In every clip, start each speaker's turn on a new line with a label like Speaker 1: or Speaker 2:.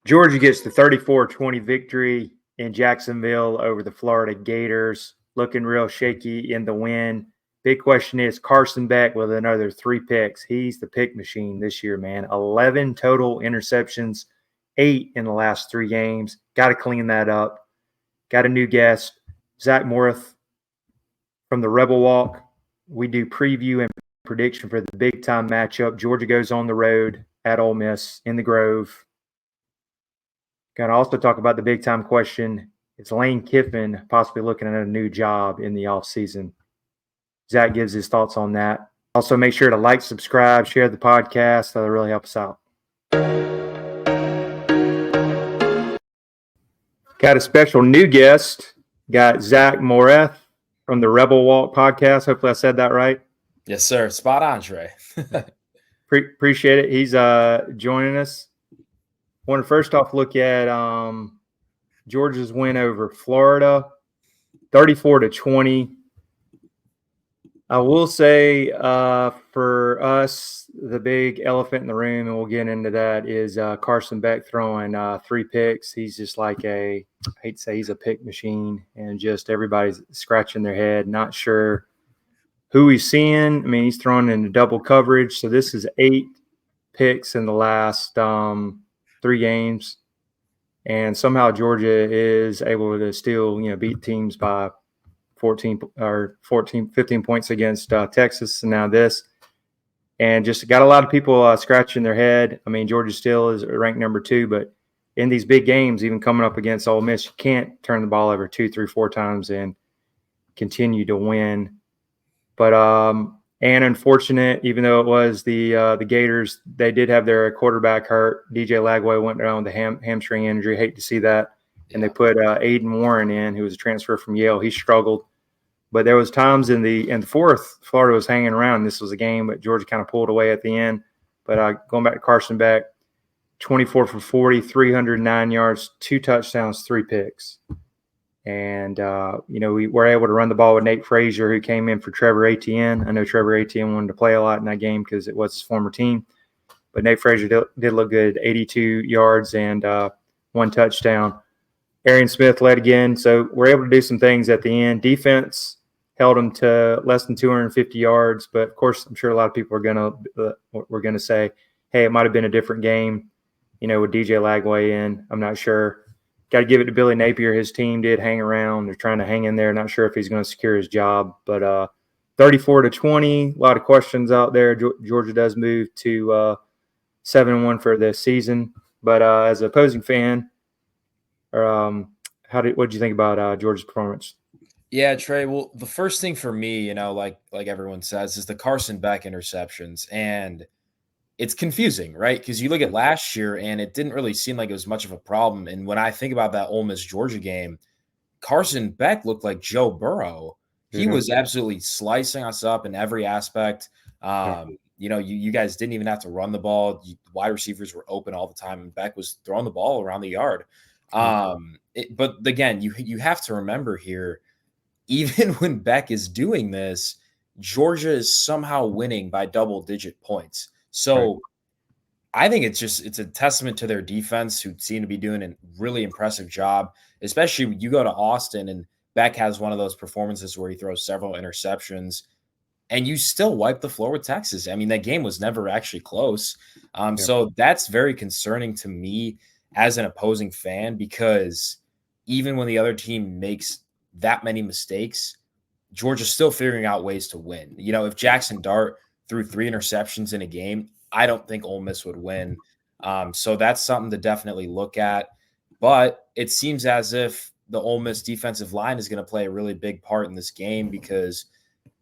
Speaker 1: Georgia gets the 34-20 victory in Jacksonville over the Florida Gators, looking real shaky in the win. Big question is Carson Beck with another 3 picks. He's the pick machine this year, man. 11 total interceptions, 8 in the last 3 games. Got to clean that up. Got a new guest, Zach Moreth from the Rebel Walk. We do preview and prediction for the big-time matchup. Georgia goes on the road at Ole Miss in the Grove. Going to also talk about the big-time question. Is Lane Kiffin possibly looking at a new job in the offseason? Zach gives his thoughts on that. Also, make sure to like, subscribe, share the podcast. That'll really help us out. Got a special new guest. Got Zach Moreth from the Rebel Walk Podcast. Hopefully I said that right.
Speaker 2: Yes, sir. Spot on, Trey.
Speaker 1: Appreciate it. He's joining us. Want to first off look at Georgia's win over Florida, 34-20. I will say for us, the big elephant in the room, and we'll get into that, is Carson Beck throwing 3 picks. He's just like I hate to say he's a pick machine, and just everybody's scratching their head, not sure who he's seeing. I mean, he's throwing into double coverage. So this is 8 picks in the last 3 games. And somehow Georgia is able to still, beat teams by 15 points against Texas, and now this. And just got a lot of people scratching their head. I mean, Georgia still is ranked number 2, but in these big games, even coming up against Ole Miss, you can't turn the ball over 2, 3, 4 times and continue to win. But and unfortunate, even though it was the Gators, they did have their quarterback hurt. DJ Lagway went down with a hamstring injury. Hate to see that. And they put Aiden Warren in, who was a transfer from Yale. He struggled. But there was times in the fourth, Florida was hanging around. This was a game, but Georgia kind of pulled away at the end. But going back to Carson Beck, 24 for 40, 309 yards, 2 touchdowns, 3 picks. And, we were able to run the ball with Nate Frazier, who came in for Trevor Etienne. I know Trevor Etienne wanted to play a lot in that game because it was his former team. But Nate Frazier did look good, 82 yards and 1 touchdown. Arian Smith led again. So we're able to do some things at the end. Defense held them to less than 250 yards. But, of course, I'm sure a lot of people are gonna say, hey, it might have been a different game, with DJ Lagway in. I'm not sure. Got to give it to Billy Napier. His team did hang around. They're trying to hang in there. Not sure if he's going to secure his job. But 34-20, a lot of questions out there. Georgia does move to 7-1 for this season. But as an opposing fan, what did you think about Georgia's performance?
Speaker 2: Yeah, Trey. Well, the first thing for me, like everyone says, is the Carson Beck interceptions. And it's confusing, right? Because you look at last year and it didn't really seem like it was much of a problem. And when I think about that Ole Miss Georgia game, Carson Beck looked like Joe Burrow. He was absolutely slicing us up in every aspect. You guys didn't even have to run the ball. Wide receivers were open all the time, and Beck was throwing the ball around the yard. But again, you have to remember here, even when Beck is doing this, Georgia is somehow winning by double-digit points. So I think it's a testament to their defense, who seem to be doing a really impressive job, especially when you go to Austin and Beck has one of those performances where he throws several interceptions and you still wipe the floor with Texas. I mean, that game was never actually close. So that's very concerning to me as an opposing fan, because even when the other team makes that many mistakes, Georgia's still figuring out ways to win. If Jackson Dart threw 3 interceptions in a game, I don't think Ole Miss would win. So that's something to definitely look at. But it seems as if the Ole Miss defensive line is going to play a really big part in this game, because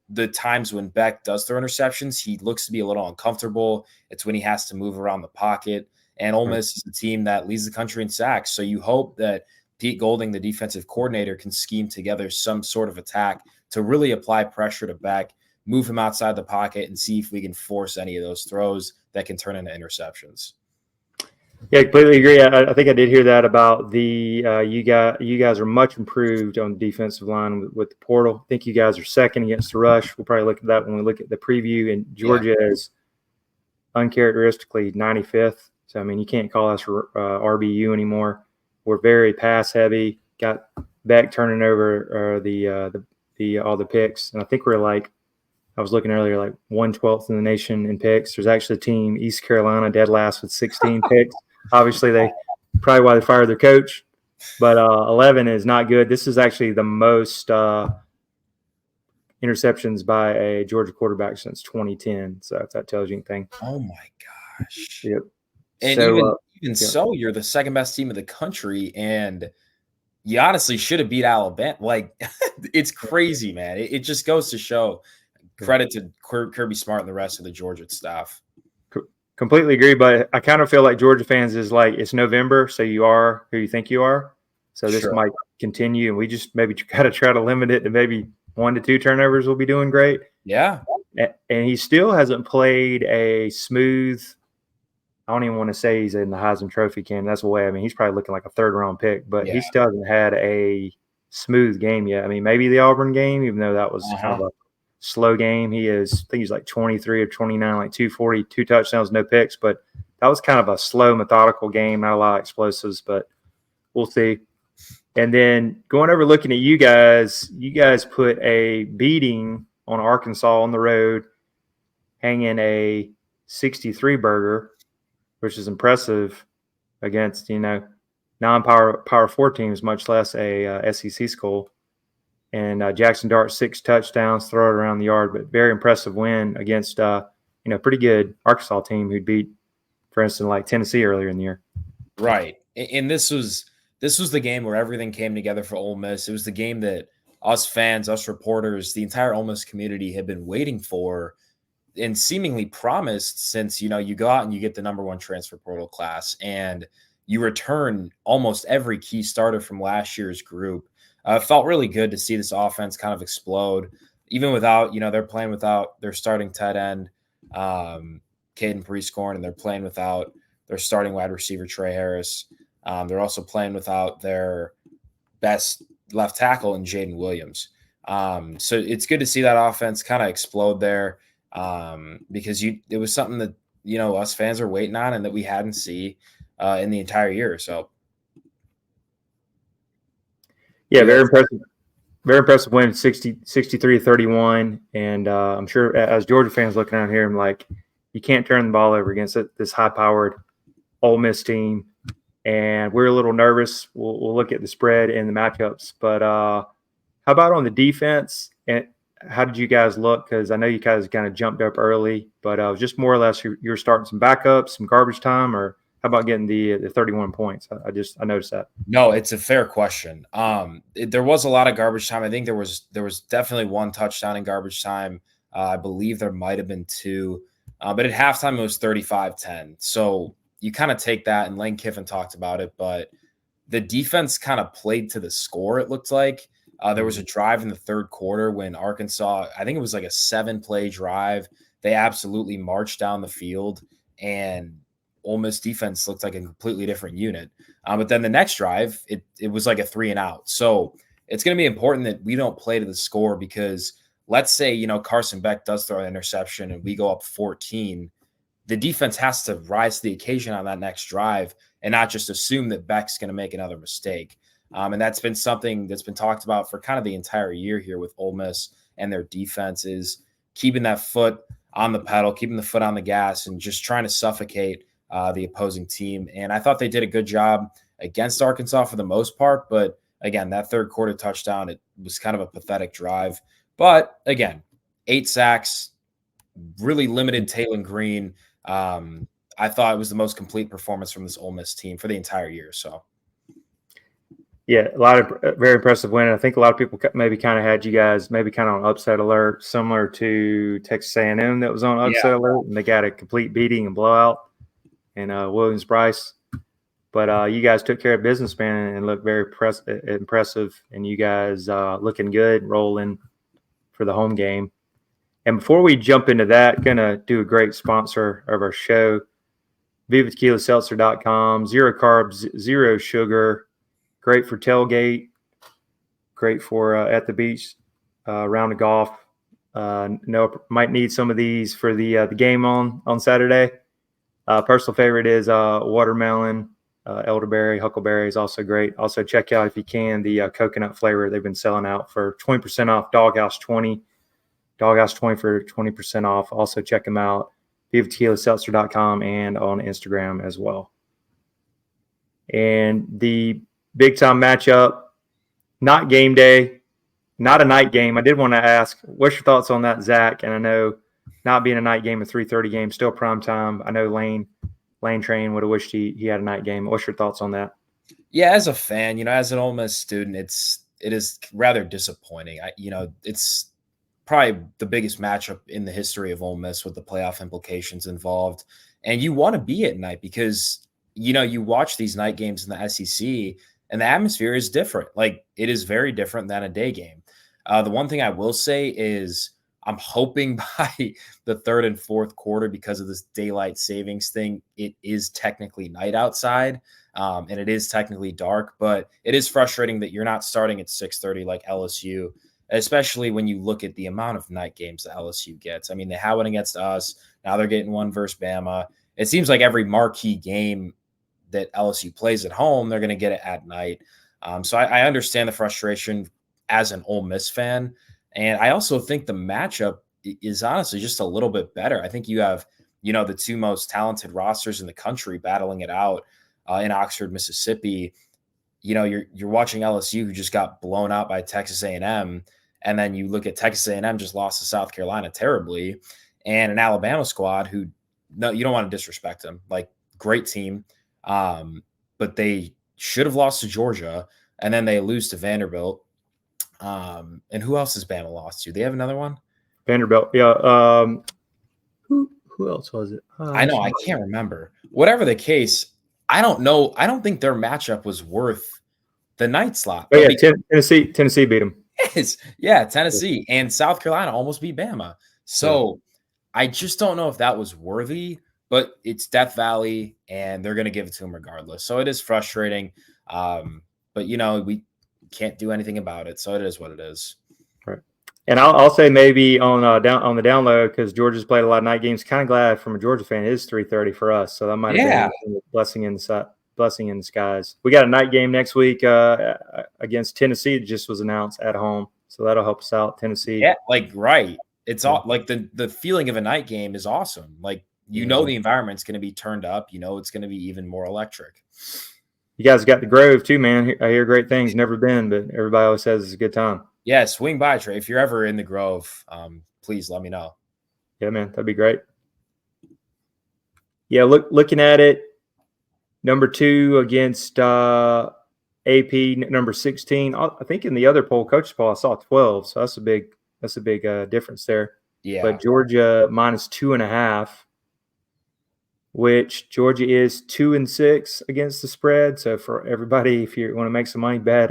Speaker 2: the times when Beck does throw interceptions, he looks to be a little uncomfortable. It's when he has to move around the pocket. And Ole Miss is the team that leads the country in sacks. So you hope that Pete Golding, the defensive coordinator, can scheme together some sort of attack to really apply pressure to Beck, move him outside the pocket, and see if we can force any of those throws that can turn into interceptions.
Speaker 1: Yeah, I completely agree. I think I did hear that about the you guys are much improved on the defensive line with the portal. I think you guys are second against the rush. We'll probably look at that when we look at the preview. And Georgia is uncharacteristically 95th So, I mean, you can't call us RBU anymore. We're very pass heavy. Got Beck turning over all the picks, and I think we're like, I was looking earlier, like 1/12 in the nation in picks. There's actually a team, East Carolina, dead last with 16 picks. Obviously, they probably why they fired their coach, but 11 is not good. This is actually the most interceptions by a Georgia quarterback since 2010. So if that tells you anything.
Speaker 2: Oh my gosh.
Speaker 1: Yep.
Speaker 2: And
Speaker 1: So,
Speaker 2: even so, you're the second best team in the country, and you honestly should have beat Alabama. Like, it's crazy, man. It just goes to show. Credit to Kirby Smart and the rest of the Georgia staff.
Speaker 1: Completely agree, but I kind of feel like Georgia fans is like, it's November, so you are who you think you are. So this might continue, and we just maybe got to try to limit it to maybe 1 to 2 turnovers. Will be doing great.
Speaker 2: Yeah.
Speaker 1: And he still hasn't played a smooth. I don't even want to say he's in the Heisman Trophy game. That's the way. I mean, he's probably looking like a 3rd-round pick, but he still hasn't had a smooth game yet. I mean, maybe the Auburn game, even though that was kind of a slow game. I think he's like 23 of 29, like 240, 2 touchdowns, no picks. But that was kind of a slow, methodical game, not a lot of explosives, but we'll see. And then going over looking at you guys put a beating on Arkansas on the road, hanging a 63 burger, which is impressive against, non-power 4 teams, much less a SEC school. And Jackson Dart 6 touchdowns, throw it around the yard, but very impressive win against pretty good Arkansas team who'd beat, for instance, like Tennessee earlier in the year.
Speaker 2: Right, and this was the game where everything came together for Ole Miss. It was the game that us fans, us reporters, the entire Ole Miss community had been waiting for, and seemingly promised since you go out and you get the #1 transfer portal class, and you return almost every key starter from last year's group. It felt really good to see this offense kind of explode, even without, they're playing without their starting tight end, Caden Prieskorn, and they're playing without their starting wide receiver, Trey Harris. They're also playing without their best left tackle in Jaden Williams. So it's good to see that offense kind of explode there because it was something that, us fans are waiting on and that we hadn't seen in the entire year. So.
Speaker 1: Yeah, very impressive. Very impressive win, 63-31. And I'm sure as Georgia fans looking out here, I'm like, you can't turn the ball over against this high-powered Ole Miss team. And we're a little nervous. We'll look at the spread and the matchups. But how about on the defense? And how did you guys look? Because I know you guys kind of jumped up early, but just more or less you're starting some backups, some garbage time, or how about getting the 31 points? I noticed that.
Speaker 2: No, it's a fair question. There was a lot of garbage time. I think there was definitely 1 touchdown in garbage time. I believe there might have been 2, but at halftime it was 35-10. So you kind of take that, and Lane Kiffin talked about it, but the defense kind of played to the score. It looked like there was a drive in the 3rd quarter when Arkansas, I think it was like a 7-play drive. They absolutely marched down the field, and Ole Miss defense looked like a completely different unit. But then the next drive, it was like a 3-and-out. So it's going to be important that we don't play to the score because let's say, Carson Beck does throw an interception and we go up 14. The defense has to rise to the occasion on that next drive and not just assume that Beck's going to make another mistake. And that's been something that's been talked about for kind of the entire year here with Ole Miss and their defense is keeping that foot on the pedal, keeping the foot on the gas, and just trying to suffocate the opposing team. And I thought they did a good job against Arkansas for the most part. But again, that 3rd quarter touchdown, it was kind of a pathetic drive. But again, 8 sacks, really limited Taylon Green. I thought it was the most complete performance from this Ole Miss team for the entire year. So,
Speaker 1: yeah, a lot of very impressive win. I think a lot of people maybe kind of had you guys maybe kind of on upset alert, similar to Texas A&M that was on upset alert, and they got a complete beating and blowout. And Williams-Brice. But you guys took care of business, man, and looked very impressive. And you guys looking good, rolling for the home game. And before we jump into that, going to do a great sponsor of our show, VivaTequilaSeltzer.com. 0 carbs, 0 sugar. Great for tailgate. Great for at the beach, round of golf. Might need some of these for the game on Saturday. Personal favorite is watermelon, elderberry, huckleberry is also great. Also check out, if you can, the coconut flavor. They've been selling out for 20% off. Dawg House 20. Dawg House 20 for 20% off. Also check them out, vivatequilaseltzer.com, and on Instagram as well. And the big time matchup, not game day, not a night game. I did want to ask, what's your thoughts on that, Zach? And I know not being a night game, a 3:30 game, still prime time. I know Lane Train would have wished he had a night game. What's your thoughts on that?
Speaker 2: Yeah, as a fan, as an Ole Miss student, it is rather disappointing. It's probably the biggest matchup in the history of Ole Miss with the playoff implications involved. And you want to be at night because, you watch these night games in the SEC and the atmosphere is different. Like, it is very different than a day game. The one thing I will say is I'm hoping by the third and fourth quarter, because of this daylight savings thing, it is technically night outside. And it is technically dark, but it is frustrating that you're not starting at 6:30 like LSU, especially when you look at the amount of night games that LSU gets. I mean, they had one against us. Now they're getting one versus Bama. It seems like every marquee game that LSU plays at home, they're going to get it at night. So I understand the frustration as an Ole Miss fan. And I also think the matchup is honestly just a little bit better. I think you have, the two most talented rosters in the country battling it out in Oxford, Mississippi. You're watching LSU, who just got blown out by Texas A&M. And then you look at Texas A&M just lost to South Carolina terribly, and an Alabama squad who, no, you don't want to disrespect them. Like, great team. But they should have lost to Georgia, and then they lose to Vanderbilt. And who else has Bama lost to? They have another one?
Speaker 1: Vanderbilt. Yeah. Who else was it?
Speaker 2: I know. I can't remember. Whatever the case, I don't know. I don't think their matchup was worth the night slot.
Speaker 1: Oh, yeah, Tennessee beat them.
Speaker 2: Yeah, Tennessee and South Carolina almost beat Bama. So I just don't know if that was worthy, but it's Death Valley, and they're going to give it to them regardless. So it is frustrating. But, we can't do anything about it. So it is what it is.
Speaker 1: Right. And I'll say maybe on the down low, because Georgia's played a lot of night games. Kind of glad from a Georgia fan it is 3:30 for us. So that might have been a blessing in disguise. We got a night game next week against Tennessee. It just was announced at home, so that'll help us out. Tennessee.
Speaker 2: Yeah, right. It's all like the feeling of a night game is awesome. Like, the environment's going to be turned up. It's going to be even more electric.
Speaker 1: You guys got the Grove too, man. I hear great things. Never been, but everybody always says it's a good time.
Speaker 2: Yeah, swing by, Trey. If you're ever in the Grove, please let me know.
Speaker 1: Yeah, man, that'd be great. Yeah, looking at it, number 2 against AP, number 16. I think in the other poll, coach's poll, I saw 12, so that's a big difference there.
Speaker 2: Yeah,
Speaker 1: but Georgia minus 2.5. Which Georgia is 2-6 against the spread. So for everybody, if you want to make some money, bet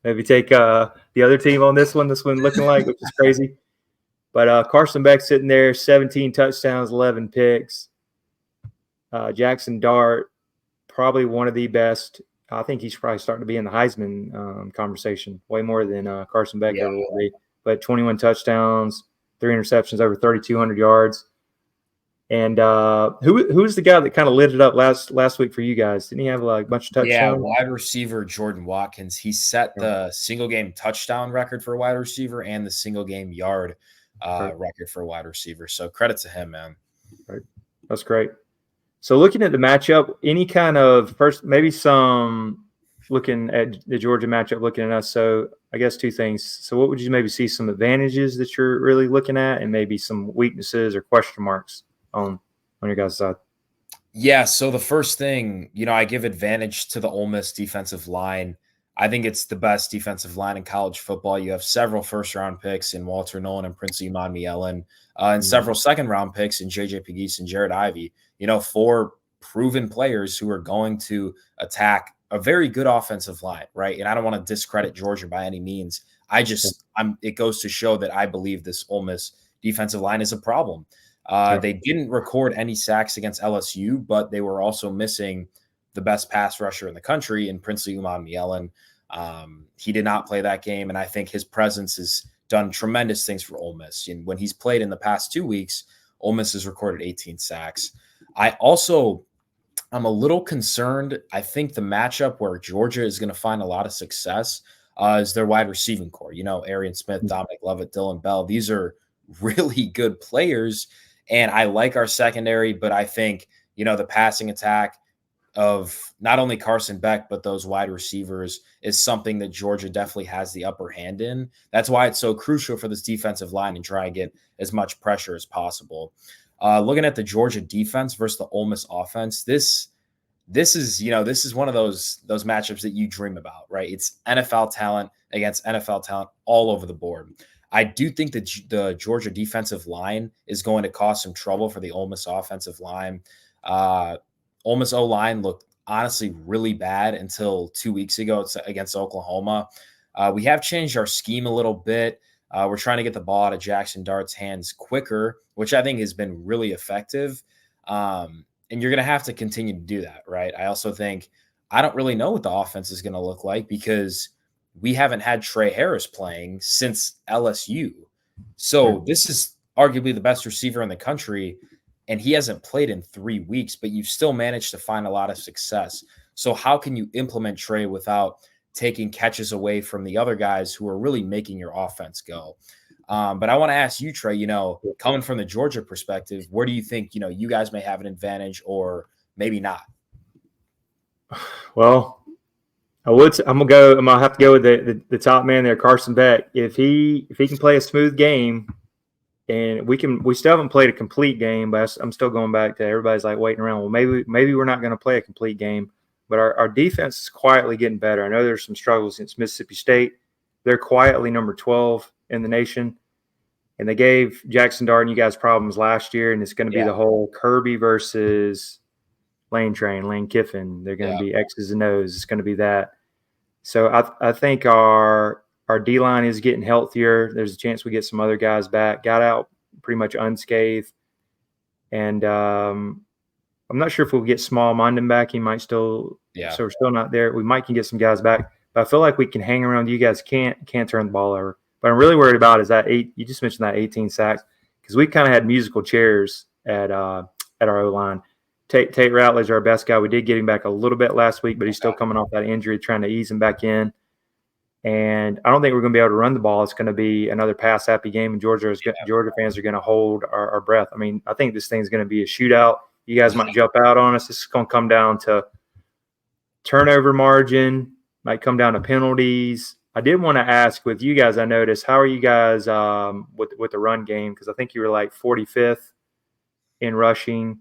Speaker 1: maybe take the other team on this one. This one looking like, which is crazy. But Carson Beck sitting there, 17 touchdowns, 11 picks. Jackson Dart, probably one of the best. I think he's probably starting to be in the Heisman conversation way more than Carson Beck ever will be. But 21 touchdowns, 3 interceptions, over 3,200 yards. And who's the guy that kind of lit it up last week for you guys? Didn't he have a bunch of touchdowns?
Speaker 2: Yeah, wide receiver Jordan Watkins. He set the single game touchdown record for a wide receiver and the single game yard record for a wide receiver. So credit to him, man.
Speaker 1: Right, that's great. So looking at the matchup, any kind of maybe some looking at the Georgia matchup, looking at us. So I guess 2 things. So what would you maybe see some advantages that you're really looking at, and maybe some weaknesses or question marks on your guys' side?
Speaker 2: Yeah, so the first thing, I give advantage to the Ole Miss defensive line. I think it's the best defensive line in college football. You have several first-round picks in Walter Nolan and Prince Iman-Mielon, and several second-round picks in J.J. Pegues and Jared Ivey. 4 proven players who are going to attack a very good offensive line, right? And I don't want to discredit Georgia by any means. It goes to show that I believe this Ole Miss defensive line is a problem. They didn't record any sacks against LSU, but they were also missing the best pass rusher in the country in Prince Iman-Mielon. He did not play that game, and I think his presence has done tremendous things for Ole Miss. And when he's played in the past 2 weeks, Ole Miss has recorded 18 sacks. I'm a little concerned. I think the matchup where Georgia is going to find a lot of success is their wide receiving core. Arian Smith, Dominic Lovett, Dylan Bell. These are really good players, and I like our secondary, but I think, the passing attack of not only Carson Beck, but those wide receivers is something that Georgia definitely has the upper hand in. That's why it's so crucial for this defensive line and try and get as much pressure as possible. Looking at the Georgia defense versus the Ole Miss offense, this is one of those matchups that you dream about, right? It's NFL talent against NFL talent all over the board. I do think that the Georgia defensive line is going to cause some trouble for the Ole Miss offensive line. Ole Miss O-line looked honestly really bad until 2 weeks ago against Oklahoma. We have changed our scheme a little bit. We're trying to get the ball out of Jackson Dart's hands quicker, which I think has been really effective. And you're going to have to continue to do that, right? I also think I don't really know what the offense is going to look like because we haven't had Trey Harris playing since LSU. So this is arguably the best receiver in the country, and he hasn't played in 3 weeks, but you've still managed to find a lot of success. So how can you implement Trey without taking catches away from the other guys who are really making your offense go? But I want to ask you, Trey, coming from the Georgia perspective, where do you think, you guys may have an advantage or maybe not?
Speaker 1: Well, I'm gonna have to go with the top man there, Carson Beck. If he can play a smooth game, and we still haven't played a complete game, but I'm still going back to everybody's like waiting around. Well, maybe we're not going to play a complete game, but our defense is quietly getting better. I know there's some struggles against Mississippi State. They're quietly number 12 in the nation, and they gave Jackson Dart and you guys problems last year, and it's going to be the whole Kirby versus Lane Kiffin. They're going to be X's and O's. It's going to be that. So I think our D-line is getting healthier. There's a chance we get some other guys back. Got out pretty much unscathed. And I'm not sure if we'll get Small Mondin back. He might still so we're still not there. We might can get some guys back. But I feel like we can hang around. You guys can't turn the ball over. But I'm really worried about is that you just mentioned that 18 sacks, because we kind of had musical chairs at our O-line. Tate Ratledge, our best guy. We did get him back a little bit last week, but he's still coming off that injury, trying to ease him back in. And I don't think we're going to be able to run the ball. It's going to be another pass-happy game, and Georgia fans are going to hold our breath. I mean, I think this thing's going to be a shootout. You guys might jump out on us. This is going to come down to turnover margin, might come down to penalties. I did want to ask with you guys, I noticed, how are you guys with the run game? Because I think you were like 45th in rushing.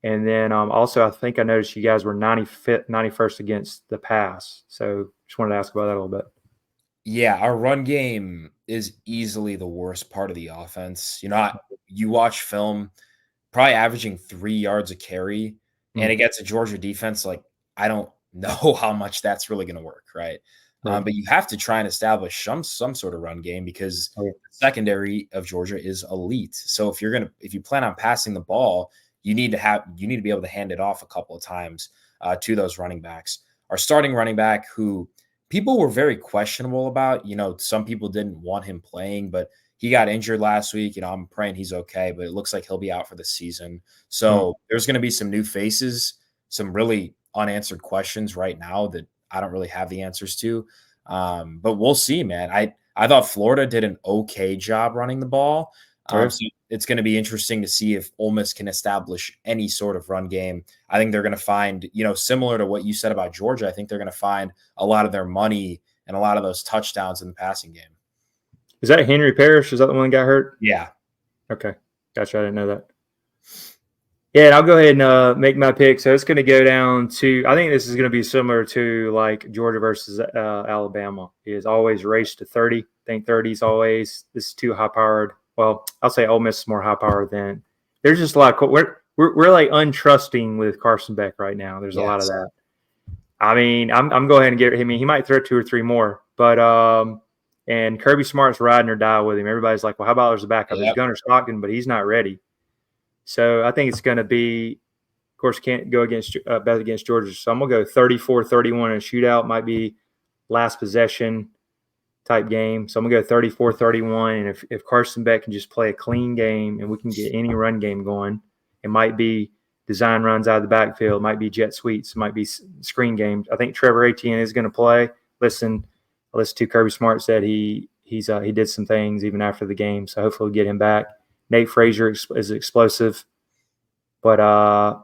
Speaker 1: And then also I think I noticed you guys were 91st against the pass. So just wanted to ask about that a little bit.
Speaker 2: Yeah, our run game is easily the worst part of the offense. You watch film, probably averaging 3 yards a carry, and against a Georgia defense, like, I don't know how much that's really going to work, right? But you have to try and establish some sort of run game because the secondary of Georgia is elite. So if you plan on passing the ball, you need to be able to hand it off a couple of times to those running backs. Our starting running back, who people were very questionable about, some people didn't want him playing, but he got injured last week. I'm praying he's okay, but it looks like he'll be out for the season. So there's going to be some new faces, some really unanswered questions right now that I don't really have the answers to. But we'll see, man. I thought Florida did an okay job running the ball. So it's going to be interesting to see if Ole Miss can establish any sort of run game. I think they're going to find, similar to what you said about Georgia, I think they're going to find a lot of their money and a lot of those touchdowns in the passing game.
Speaker 1: Is that Henry Parrish? Is that the one that got hurt?
Speaker 2: Yeah.
Speaker 1: Okay. Gotcha. I didn't know that. Yeah, and I'll go ahead and make my pick. So it's going to go down to – I think this is going to be similar to like Georgia versus Alabama. It is always race to 30. I think 30 is always – this is too high-powered. Well, I'll say Ole Miss is more high-powered than – there's just a lot of – we're like untrusting with Carson Beck right now. There's a lot of that. I mean, I'm going to go ahead and get – I mean, he might throw 2 or 3 more. But and Kirby Smart's riding or die with him. Everybody's like, well, how about there's a backup? There's Gunnar Stockton, but he's not ready. So I think it's going to be, of course, can't go against bet against Georgia. So I'm going to go 34-31 in a shootout. Might be last possession type game. So I'm going to go 34-31. And if Carson Beck can just play a clean game and we can get any run game going, it might be design runs out of the backfield, might be jet sweeps, might be screen games. I think Trevor Etienne is going to play. I listened to Kirby Smart said he did some things even after the game, so hopefully we'll get him back. Nate Frazier is explosive, but I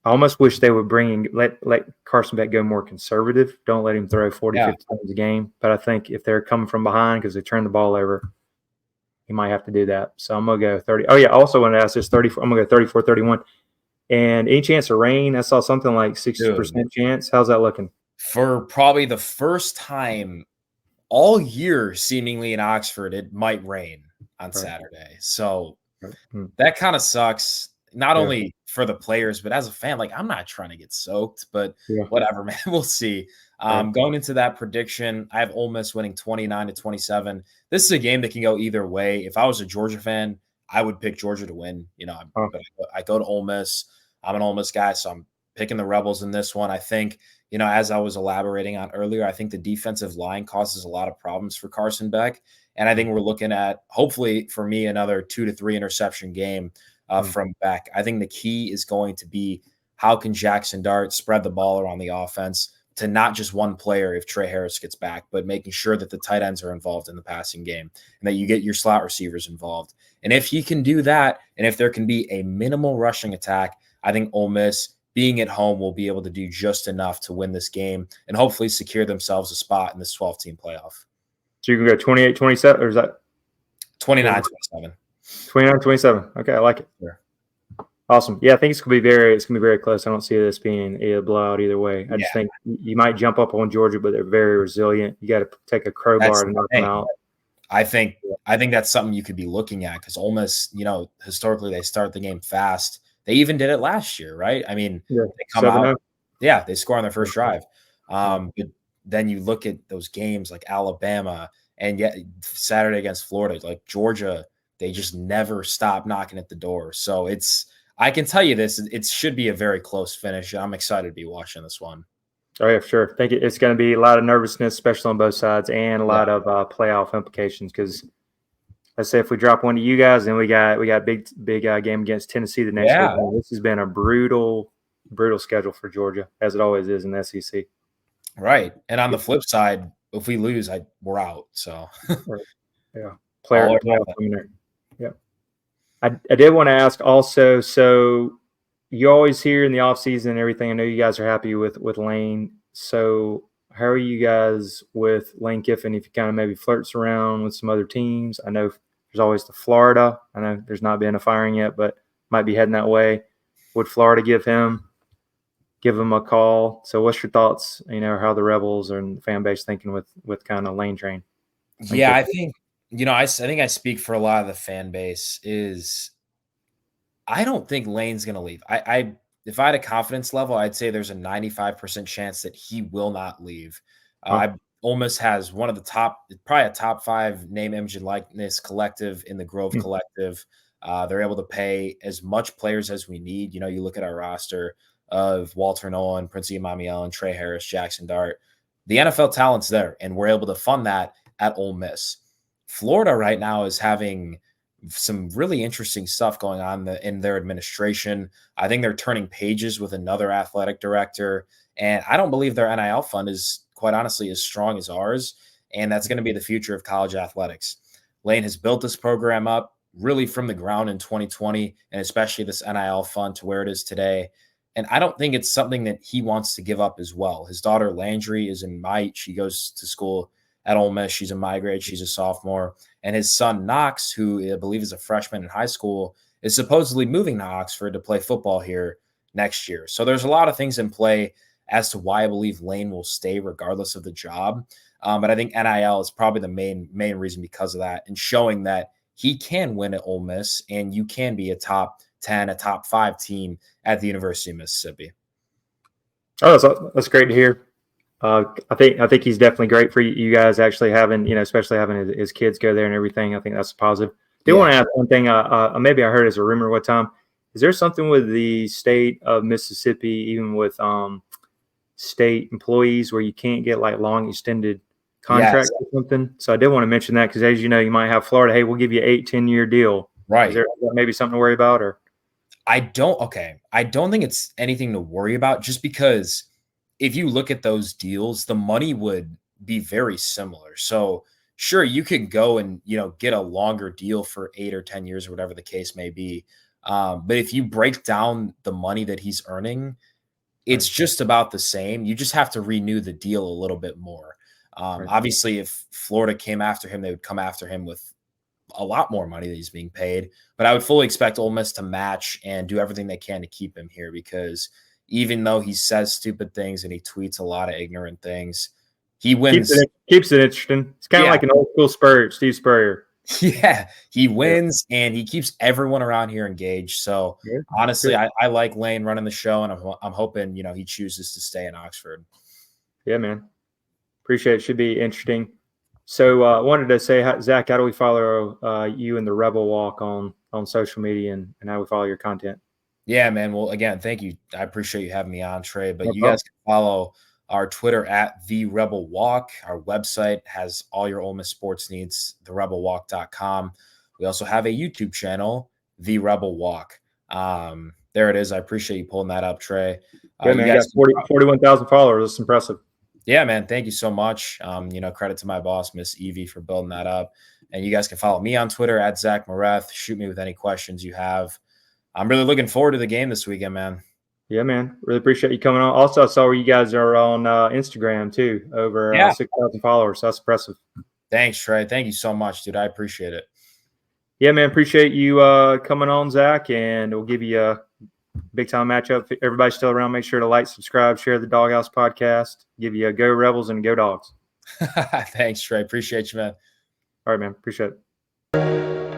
Speaker 1: almost wish they would let Carson Beck go more conservative. Don't let him throw 40, 50 times a game. But I think if they're coming from behind because they turn the ball over, he might have to do that. So I'm going to go 30. Oh, yeah, I also wanted to ask this 34. I'm going to go 34-31. And any chance of rain? I saw something like 60% chance. How's that looking?
Speaker 2: For probably the first time all year, seemingly in Oxford, it might rain on Saturday. So that kind of sucks. Not only for the players, but as a fan, like I'm not trying to get soaked, but whatever, man. We'll see. Going into that prediction, I have Ole Miss winning 29-27. This is a game that can go either way. If I was a Georgia fan, I would pick Georgia to win. But I go to Ole Miss. I'm an Ole Miss guy, so I'm picking the Rebels in this one. I think, as I was elaborating on earlier, I think the defensive line causes a lot of problems for Carson Beck. And I think we're looking at, hopefully for me, another 2 to 3 interception game from Beck. I think the key is going to be how can Jackson Dart spread the ball around the offense to not just one player if Trey Harris gets back, but making sure that the tight ends are involved in the passing game and that you get your slot receivers involved. And if he can do that, and if there can be a minimal rushing attack, I think Ole Miss, being at home, will be able to do just enough to win this game and hopefully secure themselves a spot in this 12-team playoff.
Speaker 1: So you can go 28-27, or is that
Speaker 2: 29-27?
Speaker 1: 29-27. Okay, I like it.
Speaker 2: Sure.
Speaker 1: Awesome. Yeah, I think it's gonna be very close. I don't see this being a blowout either way. I just think you might jump up on Georgia, but they're very resilient. You got to take a crowbar to knock them out.
Speaker 2: I think that's something you could be looking at because Ole Miss, historically they start the game fast. They even did it last year, right? I mean, they come out, they score on their first drive. But then you look at those games like Alabama and yet Saturday against Florida, like Georgia, they just never stop knocking at the door. So I can tell you this, it should be a very close finish. I'm excited to be watching this one.
Speaker 1: Oh, yeah, sure. I think it's going to be a lot of nervousness, especially on both sides, and a lot of playoff implications because let's say if we drop one to you guys, then we got big game against Tennessee the next week. This has been a brutal schedule for Georgia, as it always is in the SEC.
Speaker 2: Right. And on the flip side, if we lose, we're out. So,
Speaker 1: player winner. Yeah. I did want to ask also, so you always hear in the offseason and everything, I know you guys are happy with Lane. So how are you guys with Lane Kiffin if he kind of maybe flirts around with some other teams? I know there's always the Florida. I know there's not been a firing yet, but might be heading that way. Would Florida give him a call? So what's your thoughts, how the Rebels and the fan base thinking with kind of Lane train?
Speaker 2: I think I think I speak for a lot of the fan base is I don't think Lane's going to leave. If I had a confidence level, I'd say there's a 95% chance that he will not leave. Ole Miss has one of the probably a top 5 name, image, and likeness collective in the Grove Collective. They're able to pay as much players as we need. You look at our roster of Walter Nolan, Prince Emmanuel, and Trey Harris, Jackson Dart. The NFL talent's there, and we're able to fund that at Ole Miss. Florida right now is having some really interesting stuff going on in their administration. I think they're turning pages with another athletic director, and I don't believe their NIL fund is, quite honestly, as strong as ours, and that's going to be the future of college athletics. Lane has built this program up really from the ground in 2020, and especially this NIL fund to where it is today. And I don't think it's something that he wants to give up as well. His daughter Landry is she goes to school at Ole Miss. She's in my grade. She's a sophomore. And his son Knox, who I believe is a freshman in high school, is supposedly moving to Oxford to play football here next year. So there's a lot of things in play as to why I believe Lane will stay regardless of the job. But I think NIL is probably the main reason because of that, and showing that he can win at Ole Miss and you can be a top 10, a top 5 team at the University of Mississippi.
Speaker 1: Oh, that's great to hear. I think he's definitely great for you guys actually having, especially having his kids go there and everything. I think that's positive. Want to ask one thing. Maybe I heard as a rumor one time. Is there something with the state of Mississippi, even with state employees, where you can't get like long extended contracts or something? So I did want to mention that because, as you know, you might have Florida. Hey, we'll give you 8-10 year deal.
Speaker 2: Right.
Speaker 1: Is there maybe something to worry about? Or
Speaker 2: I don't think it's anything to worry about just because if you look at those deals, the money would be very similar. So sure, you could go and, get a longer deal for 8 or 10 years or whatever the case may be. But if you break down the money that he's earning, it's just about the same. You just have to renew the deal a little bit more. Obviously, if Florida came after him, they would come after him with a lot more money that he's being paid. But I would fully expect Ole Miss to match and do everything they can to keep him here because even though he says stupid things and he tweets a lot of ignorant things, he wins.
Speaker 1: Keeps it interesting. It's kind of like an old school Steve Spurrier.
Speaker 2: Yeah, he wins and he keeps everyone around here engaged. So honestly, I like Lane running the show, and I'm hoping he chooses to stay in Oxford.
Speaker 1: Yeah, man. Appreciate it. Should be interesting. So I wanted to say, Zach, how do we follow you and the Rebel Walk on social media and how we follow your content?
Speaker 2: Yeah, man. Well, again, thank you. I appreciate you having me on, Trey. But you guys can follow our Twitter at The Rebel Walk. Our website has all your Ole Miss sports needs, therebelwalk.com. We also have a YouTube channel, The Rebel Walk. There it is. I appreciate you pulling that up, Trey.
Speaker 1: Yeah, man, you got 41,000 followers. That's impressive.
Speaker 2: Yeah, man. Thank you so much. Credit to my boss, Miss Evie, for building that up. And you guys can follow me on Twitter at Zach Moreth. Shoot me with any questions you have. I'm really looking forward to the game this weekend, man.
Speaker 1: Yeah, man. Really appreciate you coming on. Also, I saw you guys are on Instagram too, over 6,000 followers. So that's impressive.
Speaker 2: Thanks, Trey. Thank you so much, dude. I appreciate it.
Speaker 1: Yeah, man. Appreciate you coming on, Zach, and we'll give you a big-time matchup. If everybody's still around, make sure to like, subscribe, share the Dawg House Podcast. Give you a Go Rebels and Go Dogs.
Speaker 2: Thanks, Trey. Appreciate you, man.
Speaker 1: All right, man. Appreciate it.